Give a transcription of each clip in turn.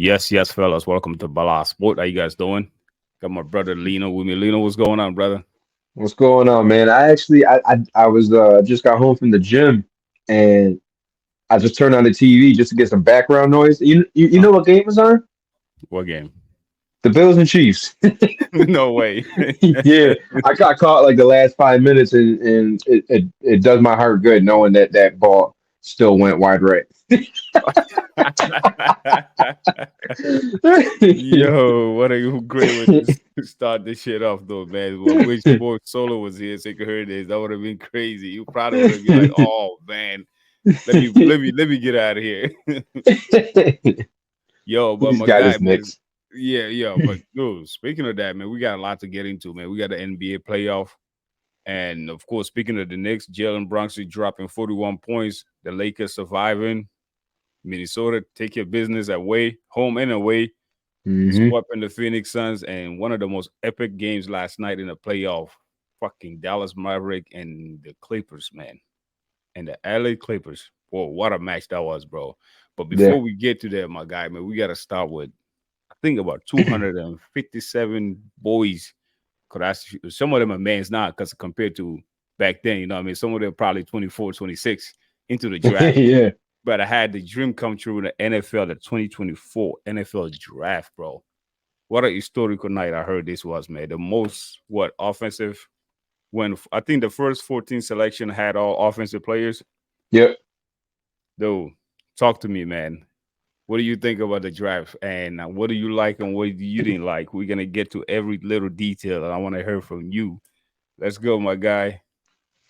Yes, fellas. Welcome to Bala Sport. How you guys doing? Got my brother Lino with me. Lino, what's going on, brother? What's going on, man? I was just got home from the gym and I just turned on the TV just to get some background noise. You Uh, know what game was on? what game? The Bills and Chiefs. No way. Yeah, I got caught like the last 5 minutes and it does my heart good knowing that that ball still went wide right. Yo, what a great way to start this shit off, though, man. Well, I wish Boy Solo was here so you could hear this. That would have been crazy. You probably would have been like, "Oh man, let me get out of here." Yo, but He's my got guy, his man. nicks. Yeah. But dude, speaking of that, man, we got a lot to get into, man. We got the NBA playoff. And of course, speaking of the Knicks, Jalen Brunson dropping 41 points. The Lakers surviving. Minnesota take your business away, home and away, Hmm. swept in the Phoenix Suns, and one of the most epic games last night in the playoff. Fucking Dallas Maverick and the Clippers, man. And the LA Clippers. Whoa, what a match that was, bro. But Yeah. before we get to that, my guy, man, we got to start with, I think, about 257 boys. Because some of them are men's now, because compared to back then, you know what I mean? Some of them probably 24, 26 into the draft. Yeah. But I had the dream come true in the NFL, the 2024 NFL draft, bro. What a historical night I heard this was, man. The most, offensive, when I think the first 14 selection had all offensive players. Yep. Though, talk to me, man. What do you think about the draft? And what do you like and what you didn't like? We're going to get to every little detail, and I want to hear from you. Let's go, my guy.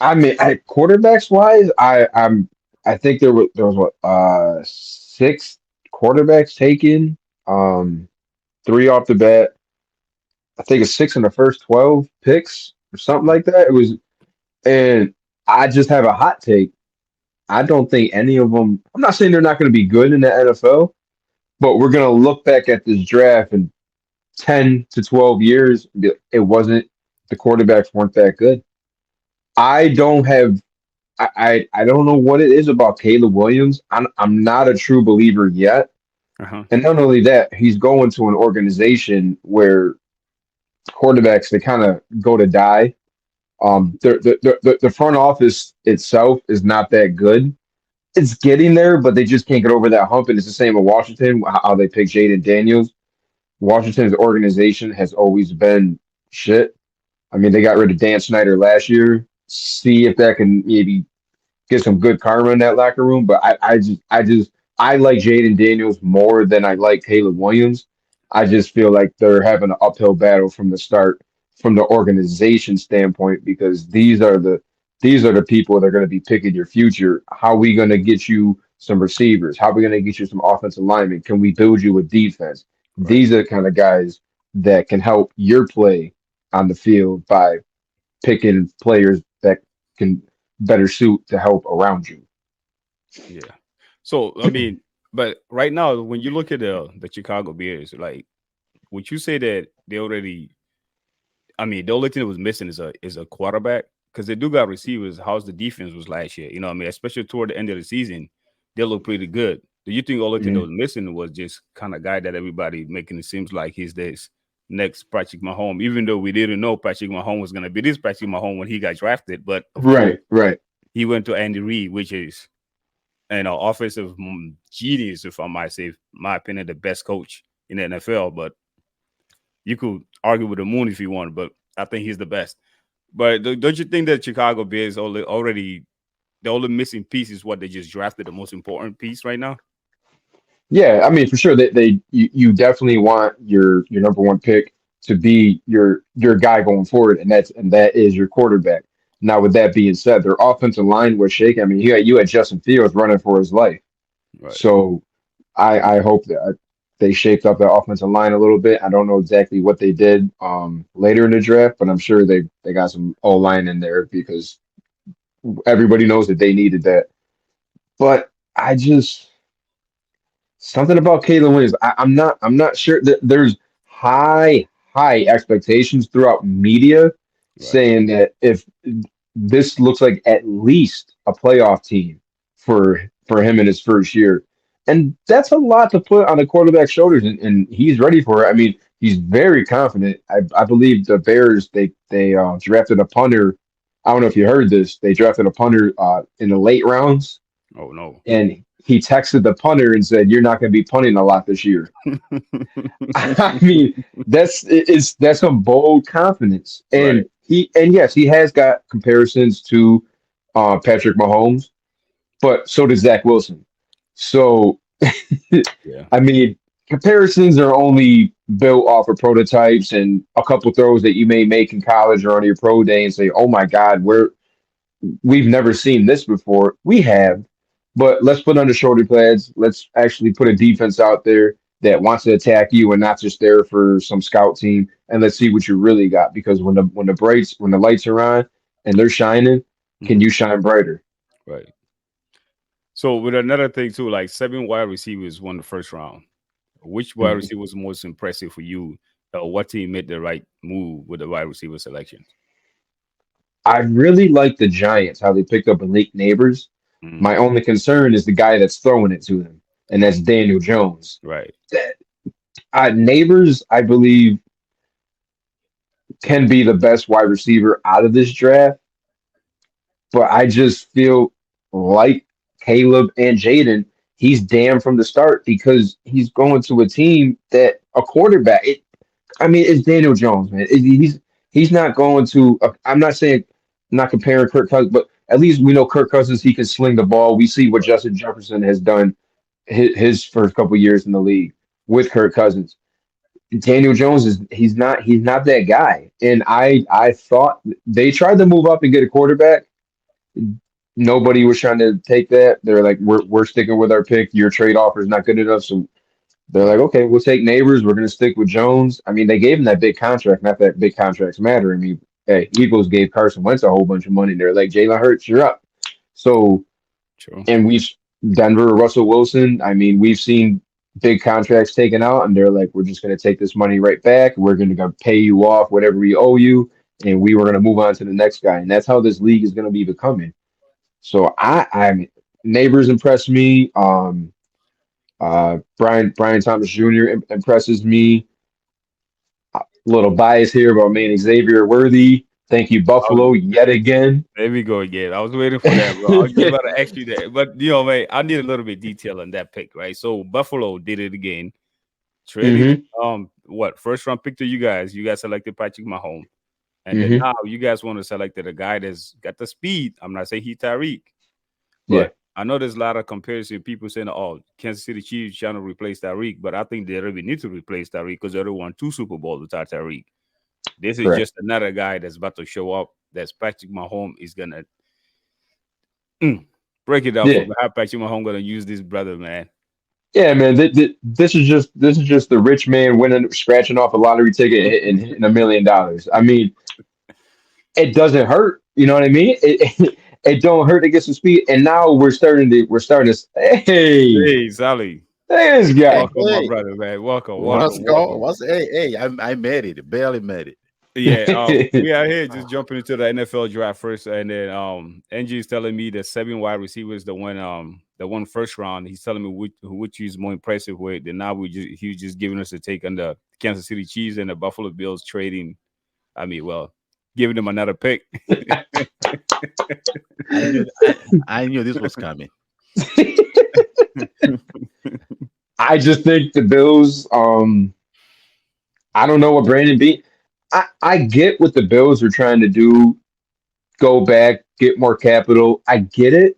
I mean, quarterbacks wise, I think there was what six quarterbacks taken, um, three off the bat. I think it's six in the first 12 picks or something like that. It was, and I just have a hot take. I don't think any of them. I'm not saying they're not going to be good in the NFL, but we're going to look back at this draft in 10 to 12 years. And be like, it wasn't the quarterbacks weren't that good. I don't have I don't know what it is about Caleb Williams. I'm not a true believer yet. Uh-huh. And not only that, he's going to an organization where quarterbacks they kind of go to die. The front office itself is not that good. It's getting there, but they just can't get over that hump. And it's the same with Washington, how they pick Jaden Daniels. Washington's organization has always been shit. I mean, they got rid of Dan Snyder last year. See if that can maybe get some good karma in that locker room. But I like Jaden Daniels more than I like Caleb Williams. I just feel like they're having an uphill battle from the start, from the organization standpoint, because these are the people that are going to be picking your future. How are we going to get you some receivers? How are we going to get you some offensive linemen? Can we build you a defense? Right. These are the kind of guys that can help your play on the field by picking players that can better suit to help around you. Yeah. So, I mean, but right now, when you look at the Chicago Bears, like, would you say that they already? I mean, the only thing that was missing is a quarterback because they do got receivers. How's the defense was last year? You know, what I mean, especially toward the end of the season, they look pretty good. Do you think the only thing that Mhm. was missing was just kind of guy that everybody making it seems like he's this next Patrick Mahomes, even though we didn't know Patrick Mahomes was going to be this Patrick Mahomes when he got drafted. But of course, Right, right. he went to Andy Reid, which is offensive genius, if I might say, in my opinion, the best coach in the NFL. But you could argue with the moon if you want, but I think he's the best. But don't you think that Chicago Bears already the only missing piece is what they just drafted the most important piece right now? Yeah, I mean for sure you definitely want your number one pick to be your guy going forward, and that is your quarterback. Now, with that being said, their offensive line was shaky. I mean, you had Justin Fields running for his life. Right. So I hope that they shaped up their offensive line a little bit. I don't know exactly what they did later in the draft, but I'm sure they got some O line in there because everybody knows that they needed that. But I just something about Caleb Williams. I'm not sure that there's high expectations throughout media Right. saying that if this looks like at least a playoff team for him in his first year. And that's a lot to put on a quarterback's shoulders, and he's ready for it. I mean, he's very confident. I believe the Bears they drafted a punter. I don't know if you heard this. They drafted a punter in the late rounds, Oh no. and he texted the punter and said, "You're not going to be punting a lot this year." I mean, that's some bold confidence, Right. and yes, he has got comparisons to Patrick Mahomes, but so does Zach Wilson. So Yeah. I mean, comparisons are only built off of prototypes and a couple throws that you may make in college or on your pro day and say, "Oh my God, we've never seen this before." We have, but let's put on the shoulder pads. Let's actually put a defense out there that wants to attack you and not just there for some scout team. And let's see what you really got. Because when the lights are on and they're shining, can Hmm. you shine brighter? Right. So with another thing too, like 7 wide receivers won the first round. Which wide Mhm. receiver was most impressive for you? What team made the right move with the wide receiver selection? I really like the Giants, how they picked up elite neighbors. Mm, My only concern is the guy that's throwing it to them, and that's Daniel Jones. right. That- Neighbors, I believe, can be the best wide receiver out of this draft, but I just feel like Caleb and Jaden, he's damned from the start because he's going to a team that a quarterback. I mean, it's Daniel Jones, man. He's not going to. I'm not saying I'm not comparing Kirk Cousins, but at least we know Kirk Cousins. He can sling the ball. We see what Right. Justin Jefferson has done his first couple years in the league with Kirk Cousins. Daniel Jones is he's not that guy. And I thought they tried to move up and get a quarterback. Nobody was trying to take that. They're like, we're sticking with our pick. Your trade offer is not good enough, so they're like, Right. okay, we'll take neighbors. We're going to stick with Jones. I mean, they gave him that big contract. Not that big contracts matter. I mean, hey, Eagles gave Carson Wentz a whole bunch of money. They're like, Jalen Hurts, you're up. So, True. and we've Denver, Russell Wilson. I mean, we've seen big contracts taken out, and they're like, we're just going to take this money right back. We're going to pay you off whatever we owe you, and we were going to move on to the next guy. And that's how this league is going to be becoming. So, I'm neighbors impress me. Brian Thomas Jr. Impresses me. A little bias here, but man, Xavier Worthy. Thank you, I was, Buffalo, yet again. there we go again. I was waiting for that, bro. I'll give out an extra there. But man, I need a little bit detail on that pick, right? So Buffalo did it again. Traded hmm what first round pick to you guys. You guys selected Patrick Mahomes. And then hmm now you guys want to select a guy that's got the speed. I'm not saying he Tyreek, Yeah, but I know there's a lot of comparison. People saying, "Oh, Kansas City Chiefs trying to replace Tyreek," but I think they really need to replace Tyreek because they already won 2 Super Bowls without Tyreek. This is correct. just another guy that's about to show up. That's Patrick Mahomes is gonna mm, break it out for Yeah, me. How Patrick Mahomes gonna use this brother, man? yeah, man. This is just the rich man winning, scratching off a lottery ticket and hitting $1 million. I mean, it doesn't hurt. You know what I mean? It don't hurt to get some speed. And now we're starting to. Hey, Hey, Sally, this guy. welcome, my Hey, brother, man. Welcome, what's welcome, go? welcome. What's hey? I made it. Barely made it. Yeah, we are here just jumping into the NFL draft first, and then NG is telling me the 7 wide receivers the one first round. He's telling me which he's more impressive with. And now he's just giving us a take on the Kansas City Chiefs and the Buffalo Bills trading. I mean, well, giving them another pick. I knew I knew this was coming. I just think the Bills. I don't know what Brandon B. I get what the Bills are trying to do. Go back, get more capital. I get it.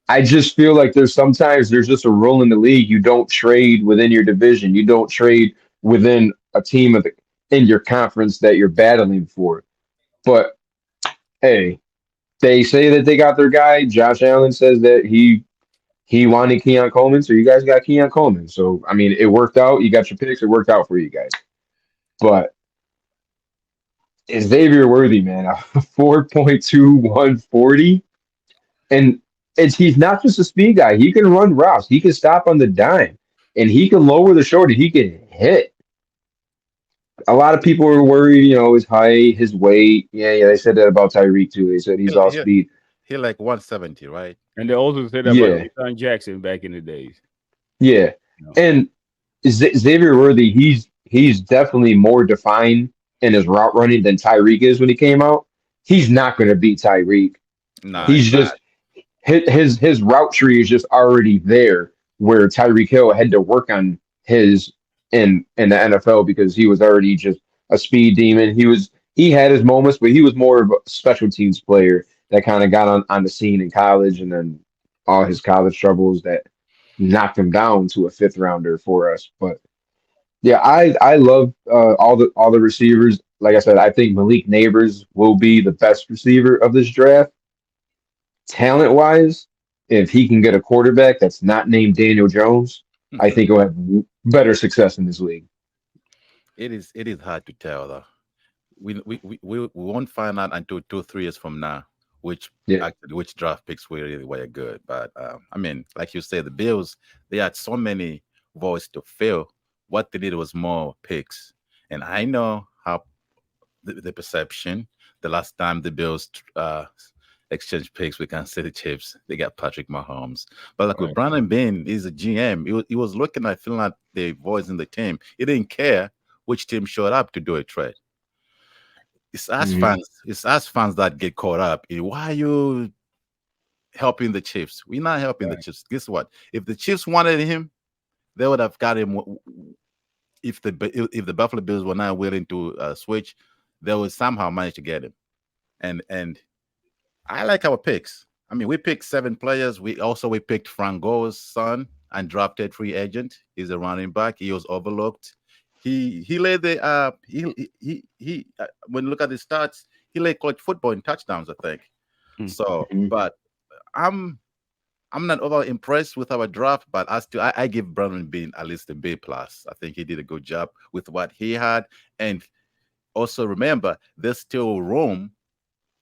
I just feel like there's just a rule in the league. You don't trade within your division. You don't trade within a team in your conference that you're battling for. But hey, they say that they got their guy. Josh Allen says that he wanted Keon Coleman, so you guys got Keon Coleman. So I mean, it worked out. You got your picks. It worked out for you guys. But Xavier Worthy, man, a 4.2140. And he's not just a speed guy. He can run routes. He can stop on the dime. And he can lower the shorty. He can hit. A lot of people are worried, his height, his weight. Yeah, yeah, they said that about Tyreek too. They said he's He all he, speed. he like 170, right? And they also said that about Yeah. Deshaun Jackson back in the days. Yeah, You know? and Xavier Worthy, he's definitely more defined in his route running than Tyreek is when he came out. He's not going to beat Tyreek. Nah, He's he's just not. his route tree is just already there. Where Tyreek Hill had to work on his in the NFL because he was already just a speed demon. He had his moments, but he was more of a special teams player that kind of got on the scene in college, and then all his college troubles that knocked him down to a fifth rounder for us. But yeah, I love all the receivers. Like I said, I think Malik Neighbors will be the best receiver of this draft, talent wise. If he can get a quarterback that's not named Daniel Jones, I think he'll have better success in this league. It is hard to tell though. We won't find out until 2 3 years from now Yeah. which draft picks were good. But I mean, like you said, the Bills, they had so many voids to fill. What they did was more picks, and I know how the perception. The last time the Bills exchanged picks with Kansas City Chiefs, they got Patrick Mahomes. But like with Right. Brandon Bean, he's a GM. He was looking at filling out the voids in the team. He didn't care which team showed up to do a trade. It's us Mhm. fans. It's us fans that get caught up in why are you helping the Chiefs. We're not helping the Right. Chiefs. Guess what? If the Chiefs wanted him, they would have got him. If the Buffalo Bills were not willing to switch, they would somehow manage to get him. And I like our picks. I mean, we picked 7 players. We picked Franco's son and drafted free agent. He's a running back. He was overlooked. He led the when you look at the stats, he led college football in touchdowns, I think. Mm. So, Mhm. but I'm I'm not over impressed with our draft, but I give Brandon Bean at least a B plus. I think he did a good job with what he had, and also remember there's still room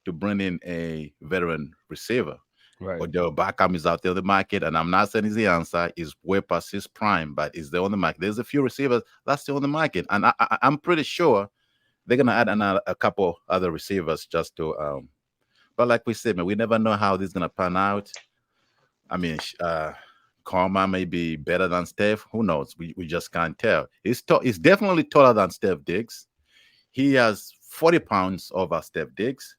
to bring in a veteran receiver. Right. Odell Beckham is out there on the market, and I'm not saying he's the answer. He's way past his prime, but is there on the market? There's a few receivers that's still on the market, and I'm pretty sure they're gonna add a couple other receivers just to. But like we said, man, we never know how this is gonna pan out. I mean, Karma may be better than Steph. Who knows? We just can't tell. He's definitely taller than Steph Diggs. He has 40 pounds over Steph Diggs.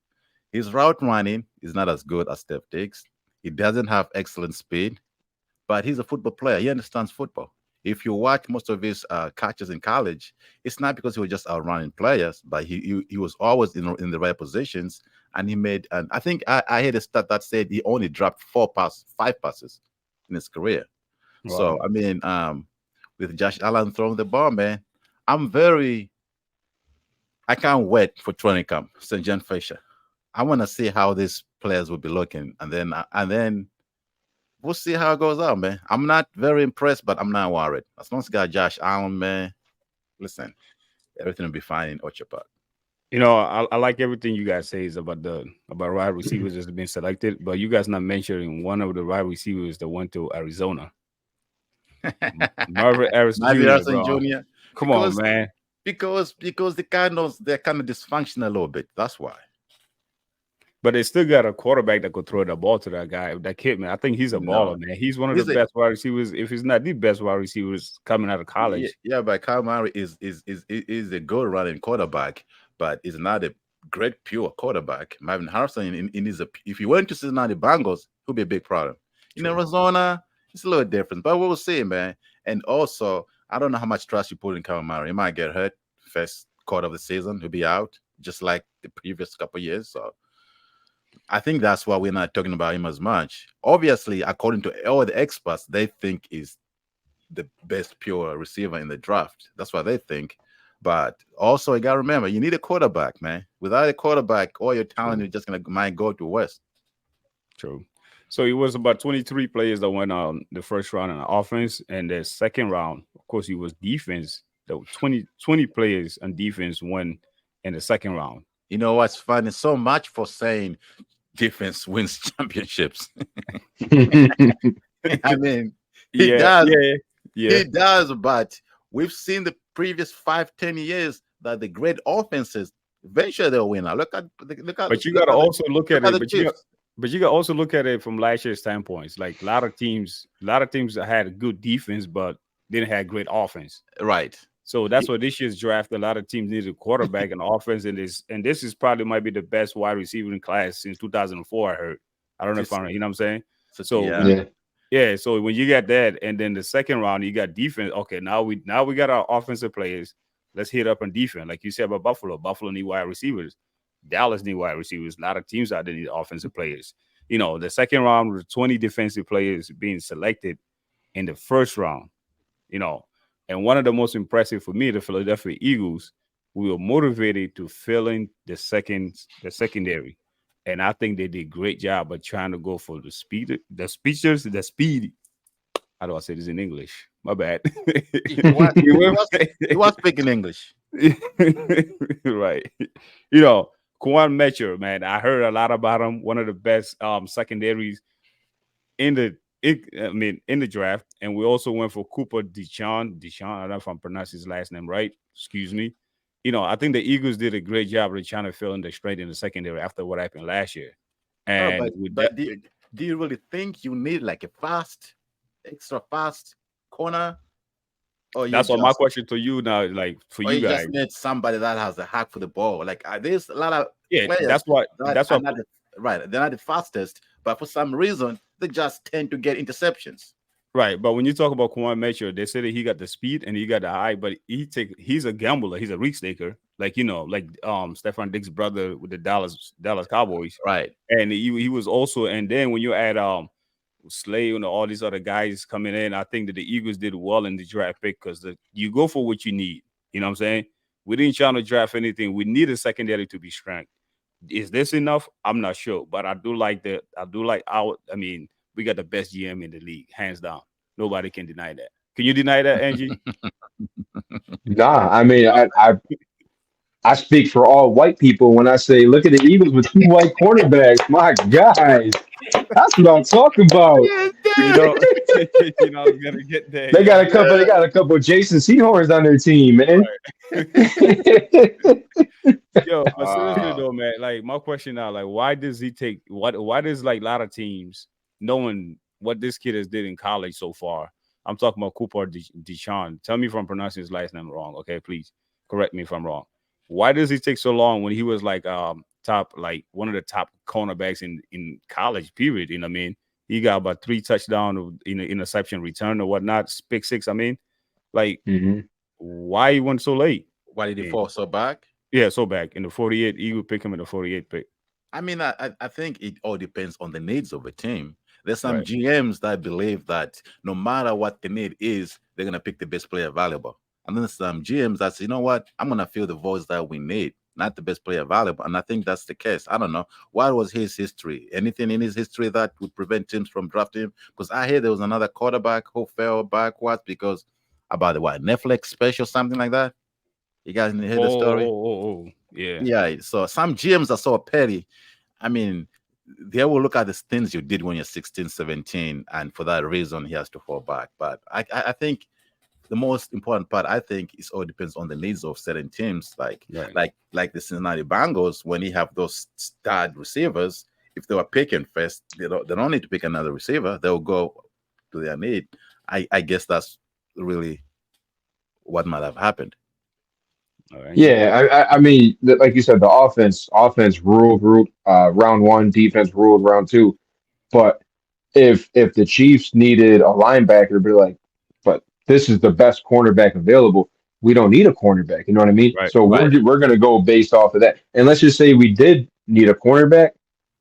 His route running is not as good as Steph Diggs. He doesn't have excellent speed, but he's a football player. He understands football. If you watch most of his catches in college, it's not because he was just outrunning players, but he was always in the right positions, and he made. And I think I heard a stat that said he only dropped 5 passes in his career. So Wow. I mean, with Josh Allen throwing the ball, man, I'm very. I can't wait for training camp, St. John Fisher. I want to see how these players will be looking, and then we'll see how it goes out, man. I'm not very impressed, but I'm not worried. As long as you got Josh Allen, man, listen, everything will be fine in Orchard Park. I like everything you guys say is about wide receivers that's been selected, but you guys not mentioning one of the wide receivers that went to Arizona, Marvin Harris Maybe Jr., Harrison bro. Jr. Come on, because man. because they're kind of dysfunctional a little bit. That's why. But they still got a quarterback that could throw the ball to that guy, that kid, man. I think he's a No, baller, man. He's one of the he's a best wide receivers, if he's not the best wide receivers coming out of college. yeah, but Kyle Murray is a good running quarterback, but is not a great pure quarterback. Marvin Harrison in his if he went to Cincinnati Bengals, he'll be a big problem. In True. Arizona, it's a little different, but we'll see, man. And also, I don't know how much trust you put in Kyle Murray. He might get hurt first quarter of the season. He'll be out, just like the previous couple of years. So I think that's why we're not talking about him as much. Obviously, according to all the experts, they think is the best pure receiver in the draft. That's what they think. But also, you got to remember, you need a quarterback, man. Without a quarterback, all your talent True. is just gonna might go to West. True. So it was about 23 players that went on the first round in the offense, and the second round, of course, it was defense. There were 20 players on defense went in the second round. You know what's funny? So much for saying defense wins championships. I mean, he Yeah, does, yeah, yeah. he does, but we've seen the previous 5, 10 years that the great offenses eventually they'll win. Now look at But you got to also look look at at it. the But Chiefs. But you can also look at it from last year's standpoints. Like a lot of teams had a good defense, but didn't have great offense. Right. So that's what this year's draft. A lot of teams needed a quarterback and offense, and this is probably might be the best wide receiver in class since 2004. I heard. I don't know if Just I'm, you know what I'm saying. so, So yeah. when Yeah. yeah, so when you got that, and then the second round you got defense. Okay, now we got our offensive players. Let's hit up on defense, like you said about Buffalo. Buffalo need wide receivers. Dallas need wide receivers. A lot of teams out there need offensive players. The second round with 20 defensive players being selected in the first round. you know. And one of the most impressive for me, the Philadelphia Eagles, we were motivated to fill in the secondary. And I think they did a great job of trying to go for the speed. How do I say this in English? My bad. What We he went- was he was speaking English. right. You know, Kwan Metcher, man. I heard a lot about him. One of the best secondaries in the draft, and we also went for Cooper Deshaun. Deshaun, I don't know if I'm pronouncing his last name right. Excuse me. I think the Eagles did a great job of trying to fill in the strength in the secondary after what happened last year. Oh, And but with that, but do you really think you need like a extra fast corner, or you that's what my just question to you now, like for or you you guys. just need somebody that has a hack for the ball? Like there's a lot of Yeah, players that's what that that's are what not right. They're not the fastest, but for some reason they just tend to get interceptions. right. But when you talk about Kwan Metcher, they say that he got the speed and he got the height, but he's a gambler, he's a risk taker, like like Stephon Diggs' brother with the Dallas Cowboys. Right. And he was also, and then when you add Slay and all these other guys coming in, I think that the Eagles did well in the draft pick because you go for what you need. You know what I'm saying? We didn't try to draft anything. We need a secondary to be strong. Is this enough? I'm not sure, but I do like that. I do like our. I mean, we got the best GM in the league, hands down. Nobody can deny that. Can you deny that, Angie? Nah, I mean, I speak for all white people when I say, look at the Eagles with two white cornerbacks. My guys, that's what I'm talking about. Yes, You dude. know, I was gonna get there. They got a couple. They got a couple of Jason Sehorns on their team, man. Yo, but seriously Wow. though, man, like my question now, like, why does he take why does like a lot of teams knowing what this kid has did in college so far? I'm talking about Cooper Deshaun. Tell me if I'm pronouncing his last name wrong. Okay, please correct me if I'm wrong. Why does he take so long when he was like top, like one of the top cornerbacks in college? Period. You know what I mean? He got about 3 touchdown in interception return or whatnot, pick six. I mean, like, Mhm. why he went so late? Why did he Yeah. fall so back? Yeah, so back in the 48, Eagle pick him in the 48 pick. I mean, I think it all depends on the needs of a team. There's some Right. GMs that believe that no matter what the need is, they're gonna pick the best player available. And then there's some GMs that say, you know what, I'm gonna fill the voids that we need, not the best player available. And I think that's the case. I don't know. What was his history? Anything in his history that would prevent teams from drafting him? Because I hear there was another quarterback who fell backwards because about the what Netflix special, something like that. You guys hear the story? Yeah. Yeah, so some GMs are so petty. I mean, they will look at the things you did when you're 16, 17, and for that reason, he has to fall back. But I think the most important part, I think, is all depends on the needs of certain teams, Right. like the Cincinnati Bengals. When you have those stud receivers, if they were picking first, they don't need to pick another receiver. They'll go to their need. I guess that's really what might have happened. All right. Yeah, I mean, like you said, the offense ruled round one, defense ruled round two. But if the Chiefs needed a linebacker, be like, but this is the best cornerback available. We don't need a cornerback. You know what I mean? Right. So Right. we're going to go based off of that. And let's just say we did need a cornerback.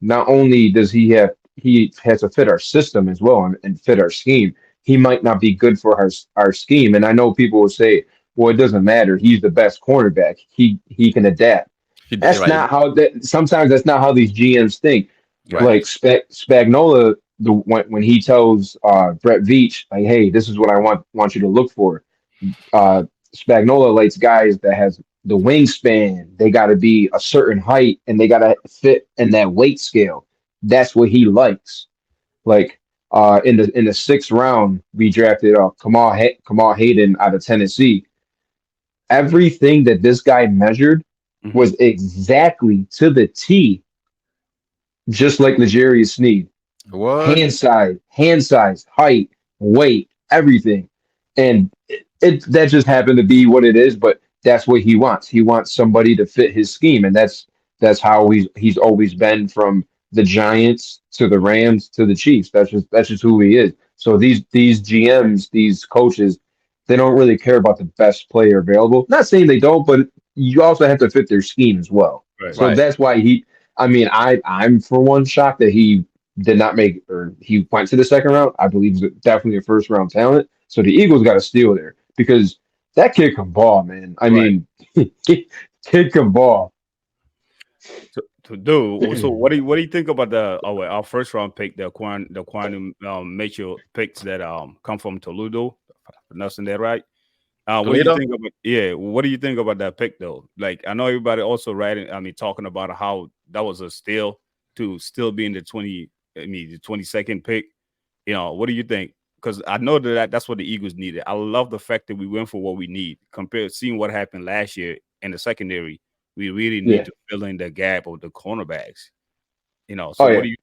Not only does he has to fit our system as well and fit our scheme. He might not be good for our scheme. And I know people will say, well, it doesn't matter. He's the best cornerback. He can adapt. That's Right, not how that. Sometimes that's not how these GMs think. right. Like Spagnola, when he tells Brett Veach, like, "Hey, this is what I want you to look for." Uh, Spagnola likes guys that has the wingspan. They got to be a certain height and they got to fit in that weight scale. That's what he likes. Like in the sixth round, we drafted Kamal Hayden out of Tennessee. Everything that this guy measured Mhm. was exactly to the T just like L'Jarius Sneed. What? Hand size, height, weight, everything. And that just happened to be what it is, but that's what he wants. He wants somebody to fit his scheme, and that's how he's always been from the Giants to the Rams to the Chiefs. That's just who he is. So these GMs, these coaches, they don't really care about the best player available. Not saying they don't, but you also have to fit their scheme as well. Right. So Right. that's why I mean, I'm for one shocked that he did not make or he went to the second round. I believe he's definitely a first round talent. So the Eagles got to steal there because that kid can ball, man. I Right. mean, kid can ball. To do. So what do you think about our first round pick, the quantum Mitchell picks that come from Toledo? Pronouncing that right? What do you Toledo? think about? Yeah, what do you think about that pick though? Like, I know everybody also writing. I mean, talking about how that was a steal to still be in the 20. I mean, the 22nd pick. What do you think? Because I know that's what the Eagles needed. I love the fact that we went for what we need compared seeing what happened last year in the secondary. We really need Yeah. to fill in the gap of the cornerbacks. So Oh what yeah. do you?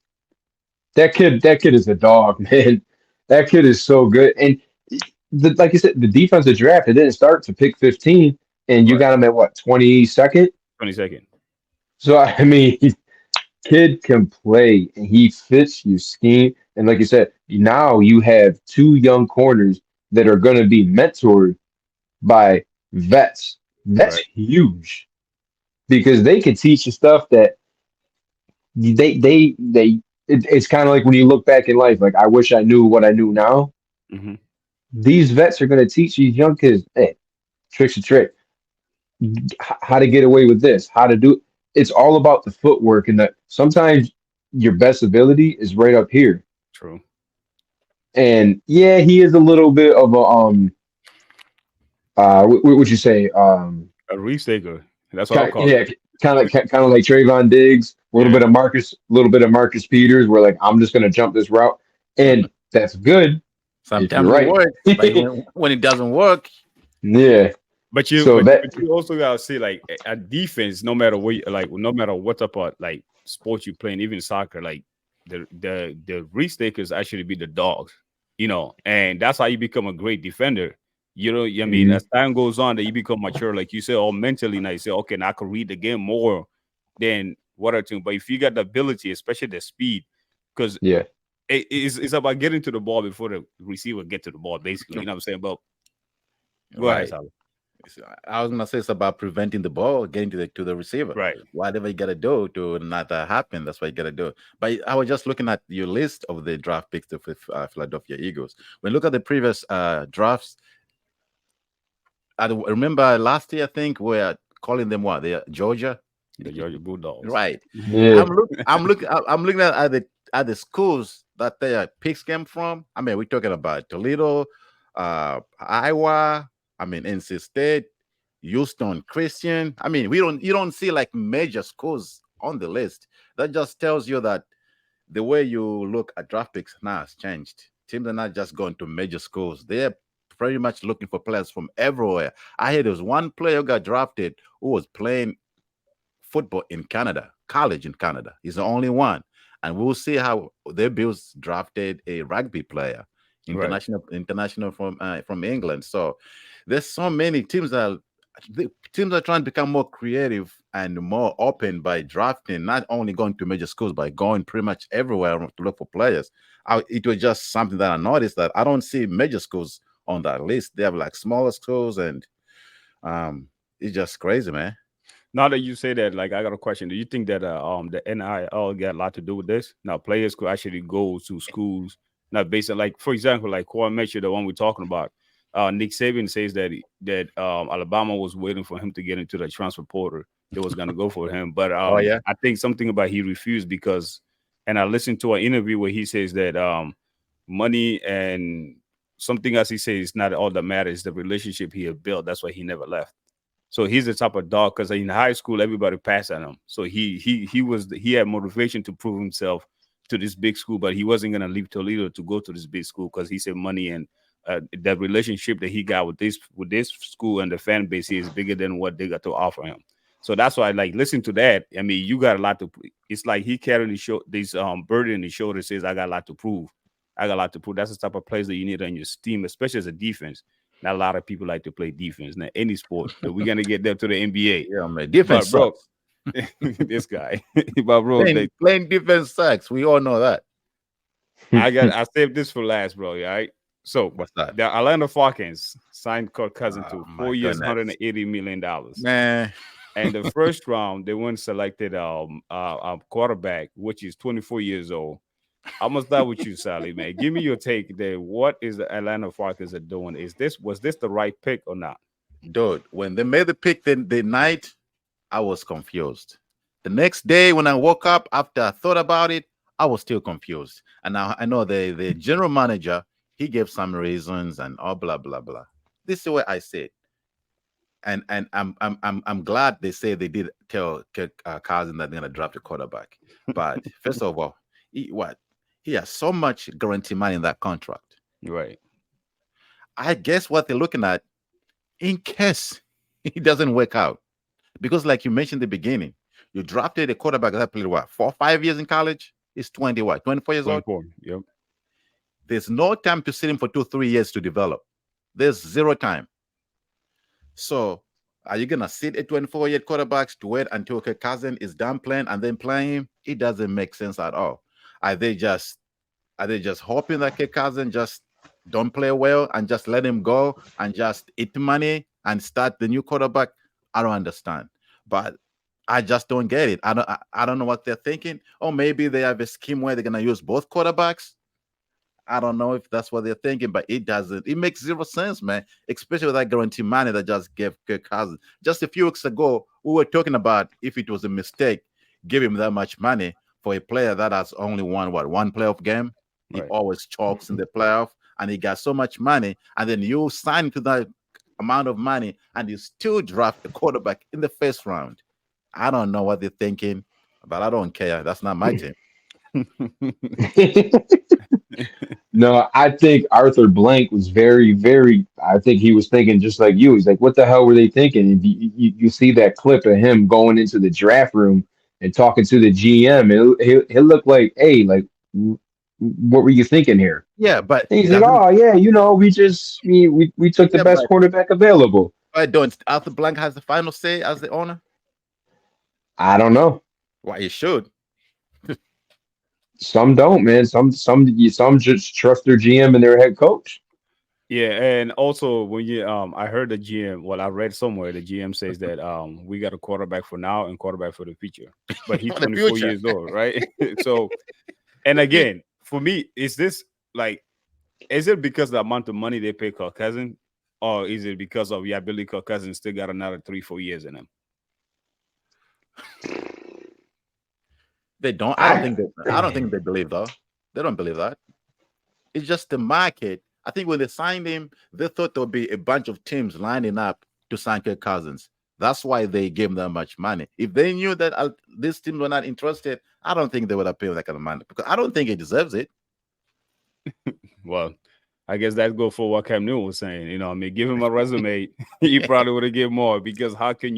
That kid is a dog, man. That kid is so good. And like you said, the defensive draft, it didn't start to pick 15, and you Right, got him at what, 22nd? 22nd. So I mean, kid can play and he fits your scheme. And like you said, now you have two young corners that are going to be mentored by vets. That's Right. huge because they can teach you stuff that it's kind of like when you look back in life, like I wish I knew what I knew now. Hmm. These vets are going to teach these young kids, hey, tricks a trick, how to get away with this, how to do. It's all about the footwork, and that sometimes your best ability is right up here. True. And yeah, he is a little bit of a what would you say A risk taker. That's what I'll kind call it. yeah kind of like Trayvon Diggs, a little Yeah. bit of Marcus Peters, where like I'm just gonna jump this route, and that's good if you're Sometimes it right. works, but when it doesn't work, Yeah, But you, so but, that but you also gotta see like a defense, no matter what, no matter what type of like sport you playing, even soccer, like the risk takers actually be the dogs, and that's how you become a great defender. I mean, mhm, as time goes on, that you become mature, like you said, or mentally, now you say, okay, now I can read the game more than what I do. But if you got the ability, especially the speed, because yeah. it's about getting to the ball before the receiver get to the ball, basically. You know what I'm saying? But go ahead, right. Sally. I was gonna say it's about preventing the ball getting to the receiver. Right. Whatever you gotta do to not happen, that's what you gotta do. But I was just looking at your list of the draft picks of Philadelphia Eagles. When you look at the previous drafts, I remember last year I think we're calling them what? They are Georgia, The Georgia Bulldogs. right? Yeah. I'm looking at the schools that their picks came from. I mean, we're talking about Toledo, Iowa. I mean, NC State, Houston Christian. I mean, you don't see like major schools on the list. That just tells you that the way you look at draft picks now has changed. Teams are not just going to major schools. They're pretty much looking for players from everywhere. I heard there was one player who got drafted who was playing football in Canada, college in Canada. He's the only one. And we'll see how their Bills drafted a rugby player, Right. international from England. So there's so many teams the teams are trying to become more creative and more open by drafting, not only going to major schools, but going pretty much everywhere to look for players. It was just something that I noticed that I don't see major schools on that list. They have like smaller schools, and um, it's just crazy, man. Now that you say that, like, I got a question. Do you think that the NIL got a lot to do with this? Now, players could actually go to schools, not based on, like, for example, like Core Mitchell, the one we're talking about. Nick Saban says that Alabama was waiting for him to get into the transfer portal. They was gonna go for him, but Oh yeah. I think something about he refused because, and I listened to an interview where he says that money and something else he says is not all that matters. The relationship he had built. That's why he never left. So he's the type of dog because in high school everybody passed on him. So he had motivation to prove himself to this big school, but he wasn't gonna leave Toledo to go to this big school because he said money and that relationship that he got with this school and the fan base is bigger than what they got to offer him. So that's why, like, listen to that. I mean, you got a lot to. It's like he carrying this burden in his shoulder. Says, "I got a lot to prove. I got a lot to prove." That's the type of players that you need on your team, especially as a defense. Not a lot of people like to play defense. Not any sport. So we're gonna get them to the NBA. Yeah, man. Defense But bro, sucks. this guy, but bro, Playing defense sucks. We all know that. I saved this for last, bro. All right. So What's that? the Atlanta Falcons signed Kirk Cousins to my 4 years, goodness. $180 million. Man, And the first round, they went selected a quarterback, which is 24 years old. I'm gonna start with you, Sally, man. Give me your take there. What is the Atlanta Falcons are doing? Was this the right pick or not? dude, when they made the pick the night, I was confused. The next day, when I woke up after I thought about it, I was still confused. And now I know the general manager, he gave some reasons and all blah blah blah. This is what I said. And I'm glad they say they did tell Cousins that they're gonna draft a quarterback. But first of all, he has so much guarantee money in that contract. Right. I guess what they're looking at in case it doesn't work out. Because like you mentioned in the beginning, you drafted a quarterback that played what, 4 or 5 years in college? He's 24 years old? 24. Yep. There's no time to sit him for 2-3 years to develop. There's zero time. So are you gonna sit a 24-year quarterbacks to wait until Kirk Cousins is done playing and then playing him? It doesn't make sense at all. Are they just hoping that Kirk Cousins just don't play well and just let him go and just eat money and start the new quarterback? I don't understand. But I just don't get it. I don't know what they're thinking. Or maybe they have a scheme where they're gonna use both quarterbacks. I don't know if that's what they're thinking, but it doesn't. It makes zero sense, man. Especially with that guarantee money that just gave Kirk Cousins. Just a few weeks ago, we were talking about if it was a mistake, give him that much money for a player that has only won one playoff game. He always chokes in the playoff, and he got so much money, and then you sign to that amount of money, and you still draft a quarterback in the first round. I don't know what they're thinking, but I don't care. That's not my team. No, I think Arthur Blank was very, very. I think he was thinking just like you. He's like, "What the hell were they thinking?" If you see that clip of him going into the draft room and talking to the GM, he'll look like, "Hey, like, what were you thinking here?" Yeah, but And he's like, "Oh yeah, we took the best quarterback available." But don't Arthur Blank has the final say as the owner? I don't know. Well, he should. Some don't, man. Some just trust their GM and their head coach. Yeah, and also when you I heard the GM, well, I read somewhere the GM says that we got a quarterback for now and quarterback for the future. But he's 24 years old, right? So, and again, for me, is it because the amount of money they pay Kirk Cousins, or is it because of Billy Kirk Cousins still got another 3-4 years in him? They don't. I don't think they believe though. They don't believe that. It's just the market. I think when they signed him, they thought there would be a bunch of teams lining up to sign Kirk Cousins. That's why they gave him that much money. If they knew that these teams were not interested, I don't think they would have paid that kind of money because I don't think he deserves it. Well, I guess that goes for what Cam Newton was saying. You know, I mean, give him a resume, he probably would have given more because how can you